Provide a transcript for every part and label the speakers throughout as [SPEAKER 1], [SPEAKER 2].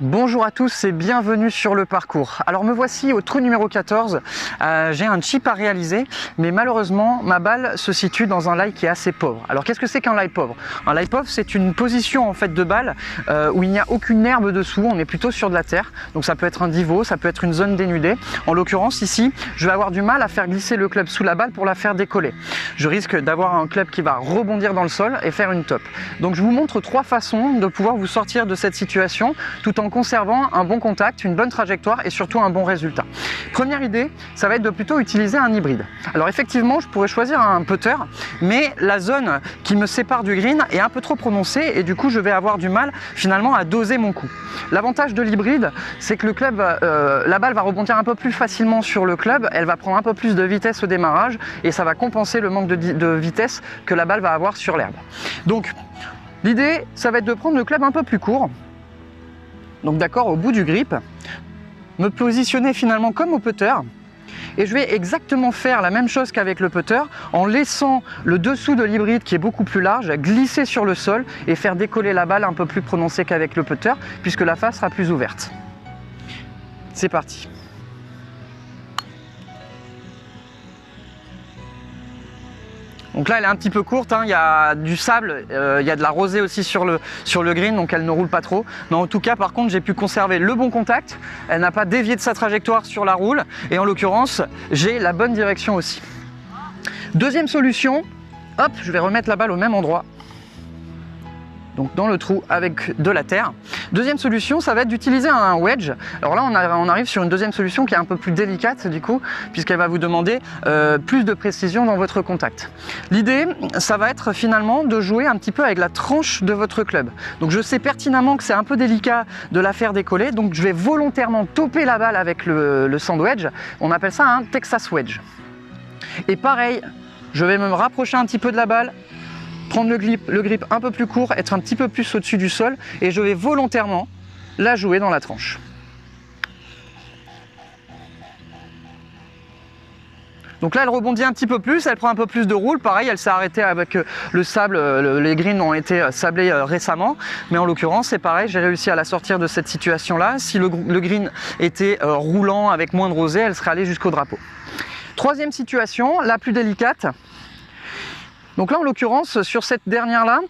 [SPEAKER 1] Bonjour à tous et bienvenue sur le parcours. Alors me voici au trou numéro 14, j'ai un chip à réaliser, mais malheureusement ma balle se situe dans un lie qui est assez pauvre. Alors qu'est-ce que c'est qu'un lie pauvre? Un lie pauvre, c'est une position en fait de balle où il n'y a aucune herbe dessous, on est plutôt sur de la terre, donc ça peut être un divot, ça peut être une zone dénudée. En l'occurrence ici, je vais avoir du mal à faire glisser le club sous la balle pour la faire décoller. Je risque d'avoir un club qui va rebondir dans le sol et faire une top. Donc je vous montre trois façons de pouvoir vous sortir de cette situation tout en conservant un bon contact, une bonne trajectoire et surtout un bon résultat. Première idée, ça va être de plutôt utiliser un hybride. Alors effectivement, je pourrais choisir un putter, mais la zone qui me sépare du green est un peu trop prononcée et du coup je vais avoir du mal finalement à doser mon coup. L'avantage de l'hybride, c'est que le club, la balle va rebondir un peu plus facilement sur le club, elle va prendre un peu plus de vitesse au démarrage et ça va compenser le manque de vitesse que la balle va avoir sur l'herbe. Donc l'idée, ça va être de prendre le club un peu plus court. Donc d'accord, au bout du grip, me positionner finalement comme au putter et je vais exactement faire la même chose qu'avec le putter en laissant le dessous de l'hybride qui est beaucoup plus large glisser sur le sol et faire décoller la balle un peu plus prononcée qu'avec le putter puisque la face sera plus ouverte. C'est parti. Donc là elle est un petit peu courte, hein. Il y a du sable, il y a de la rosée aussi sur le green, donc elle ne roule pas trop. Mais en tout cas par contre j'ai pu conserver le bon contact, elle n'a pas dévié de sa trajectoire sur la roule et en l'occurrence j'ai la bonne direction aussi. Deuxième solution, hop, je vais remettre la balle au même endroit. Donc dans le trou avec de la terre. Deuxième solution, ça va être d'utiliser un wedge. Alors là, on arrive sur une deuxième solution qui est un peu plus délicate du coup, puisqu'elle va vous demander plus de précision dans votre contact. L'idée, ça va être finalement de jouer un petit peu avec la tranche de votre club. Donc je sais pertinemment que c'est un peu délicat de la faire décoller, donc je vais volontairement toper la balle avec le sand wedge. On appelle ça un Texas wedge. Et pareil, je vais me rapprocher un petit peu de la balle, prendre le grip un peu plus court, être un petit peu plus au-dessus du sol et je vais volontairement la jouer dans la tranche. Donc là elle rebondit un petit peu plus, elle prend un peu plus de roule, pareil elle s'est arrêtée avec le sable, les greens ont été sablés récemment, mais en l'occurrence c'est pareil, j'ai réussi à la sortir de cette situation là. Si le green était roulant avec moins de rosée, elle serait allée jusqu'au drapeau. Troisième situation, la plus délicate. Donc là en l'occurrence sur cette dernière là,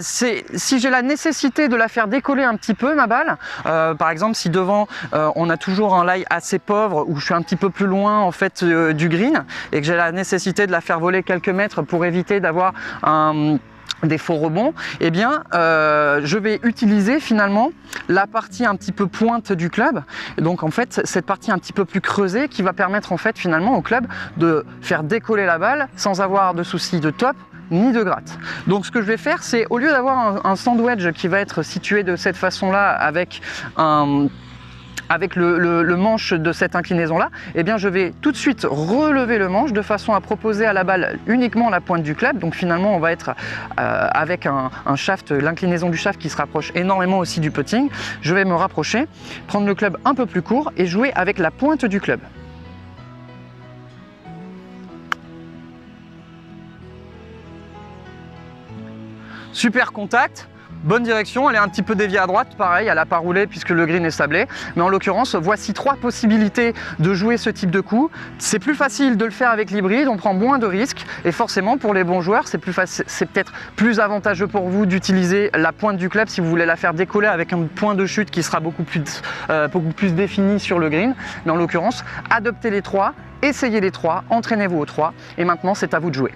[SPEAKER 1] si j'ai la nécessité de la faire décoller un petit peu ma balle, par exemple si devant on a toujours un lie assez pauvre ou je suis un petit peu plus loin en fait du green et que j'ai la nécessité de la faire voler quelques mètres pour éviter d'avoir des faux rebonds, eh bien je vais utiliser finalement la partie un petit peu pointe du club, et donc en fait cette partie un petit peu plus creusée qui va permettre en fait finalement au club de faire décoller la balle sans avoir de soucis de top ni de gratte. Donc ce que je vais faire, c'est au lieu d'avoir un sand wedge qui va être situé de cette façon là avec le manche de cette inclinaison là, eh bien je vais tout de suite relever le manche de façon à proposer à la balle uniquement la pointe du club. Donc finalement on va être avec un shaft, l'inclinaison du shaft qui se rapproche énormément aussi du putting. Je vais me rapprocher, prendre le club un peu plus court et jouer avec la pointe du club. Super contact. Bonne direction, elle est un petit peu déviée à droite, pareil, elle n'a pas roulé puisque le green est sablé. Mais en l'occurrence, voici trois possibilités de jouer ce type de coup. C'est plus facile de le faire avec l'hybride, on prend moins de risques. Et forcément, pour les bons joueurs, c'est peut-être plus avantageux pour vous d'utiliser la pointe du club si vous voulez la faire décoller avec un point de chute qui sera beaucoup plus défini sur le green. Mais en l'occurrence, adoptez les trois, essayez les trois, entraînez-vous aux trois. Et maintenant, c'est à vous de jouer.